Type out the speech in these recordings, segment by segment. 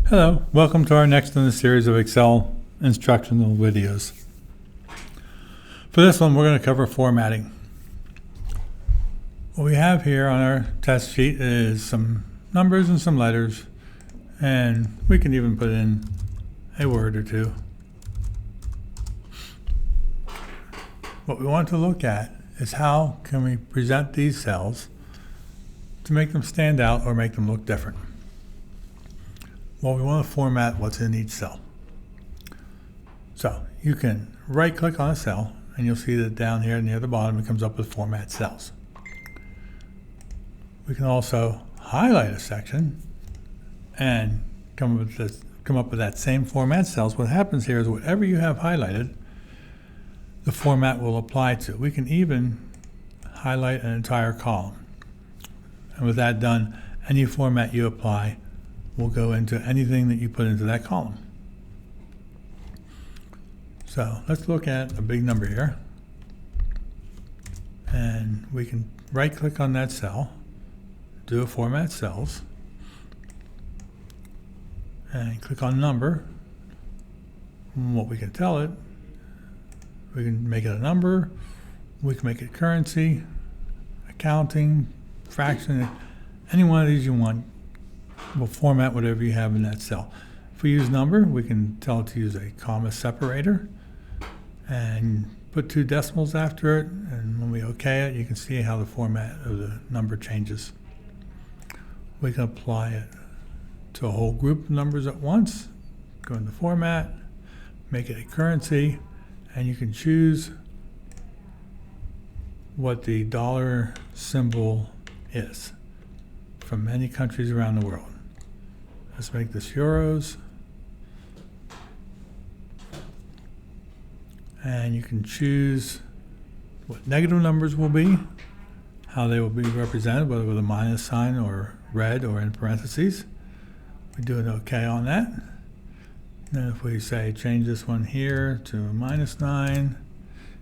Hello, welcome to our next in the series of Excel instructional videos. For this one, we're going to cover formatting. What we have here on our test sheet is some numbers and some letters, and we can even put in a word or two. What we want to look at is how can we present these cells to make them stand out or make them look different. Well, we want to format what's in each cell. So you can right click on a cell and you'll see that down here near the bottom it comes up with format cells. We can also highlight a section and come up with that same format cells. What happens here is whatever you have highlighted, the format will apply to. We can even highlight an entire column. And with that done, any format you apply will go into anything that you put into that column. So let's look at a big number here. And we can right click on that cell, do a format cells, and click on number. And what we can tell it, we can make it a number, we can make it currency, accounting, fraction, any one of these you want. We'll format whatever you have in that cell. If we use number, we can tell it to use a comma separator and put 2 decimals after it, and when we OK it, you can see how the format of the number changes. We can apply it to a whole group of numbers at once. Go into format, make it a currency, and you can choose what the dollar symbol is from many countries around the world. Let's make this euros. And you can choose what negative numbers will be, how they will be represented, whether with a minus sign or red or in parentheses. We do an OK on that. Then if we say change this one here to -9,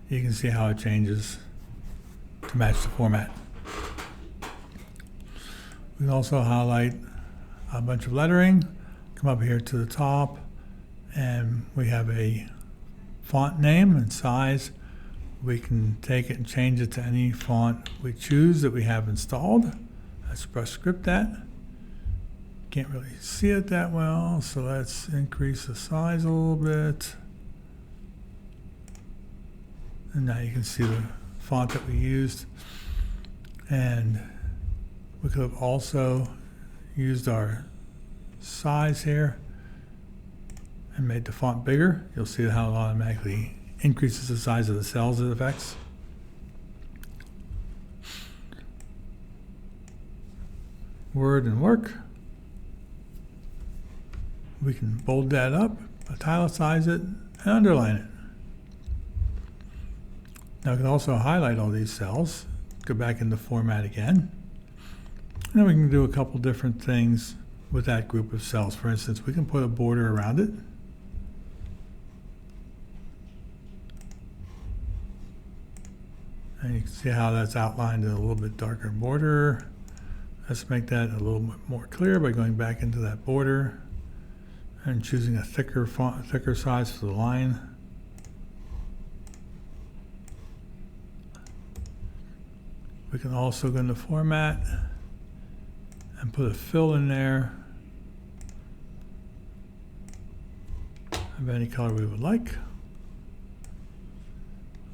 you can see how it changes to match the format. We can also highlight a bunch of lettering, come up here to the top, and we have a font name and size. We can take it and change it to any font we choose that we have installed. Let's brush script that. Can't really see it that well, so let's increase the size a little bit. And now you can see the font that we used. And we could have also used our size here and made the font bigger. You'll see how it automatically increases the size of the cells it affects. Word and work. We can bold that up, italicize it, and underline it. Now we can also highlight all these cells, go back into format again, and then we can do a couple different things with that group of cells. For instance, we can put a border around it. And you can see how that's outlined in a little bit darker border. Let's make that a little bit more clear by going back into that border and choosing a thicker font, thicker size for the line. We can also go into format and put a fill in there of any color we would like.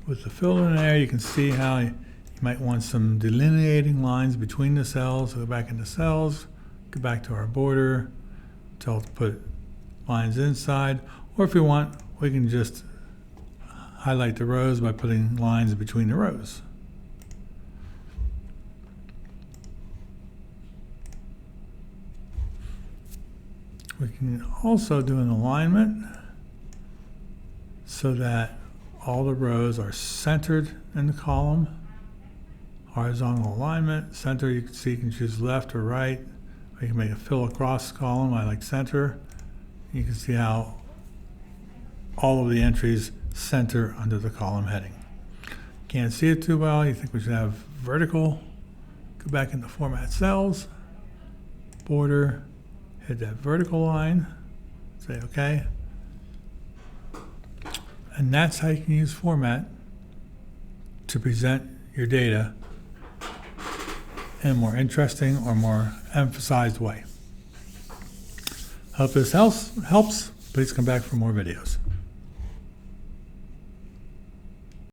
With the fill in there, you can see how you might want some delineating lines between the cells. So go back into cells, go back to our border, tell it to put lines inside, or if we want, we can just highlight the rows by putting lines between the rows. We can also do an alignment so that all the rows are centered in the column. Horizontal alignment, center, you can see you can choose left or right. We can make a fill across the column, I like center. You can see how all of the entries center under the column heading. Can't see it too well, you think we should have vertical. Go back into format cells, border, hit that vertical line, say OK. And that's how you can use format to present your data in a more interesting or more emphasized way. Hope this helps. Please come back for more videos.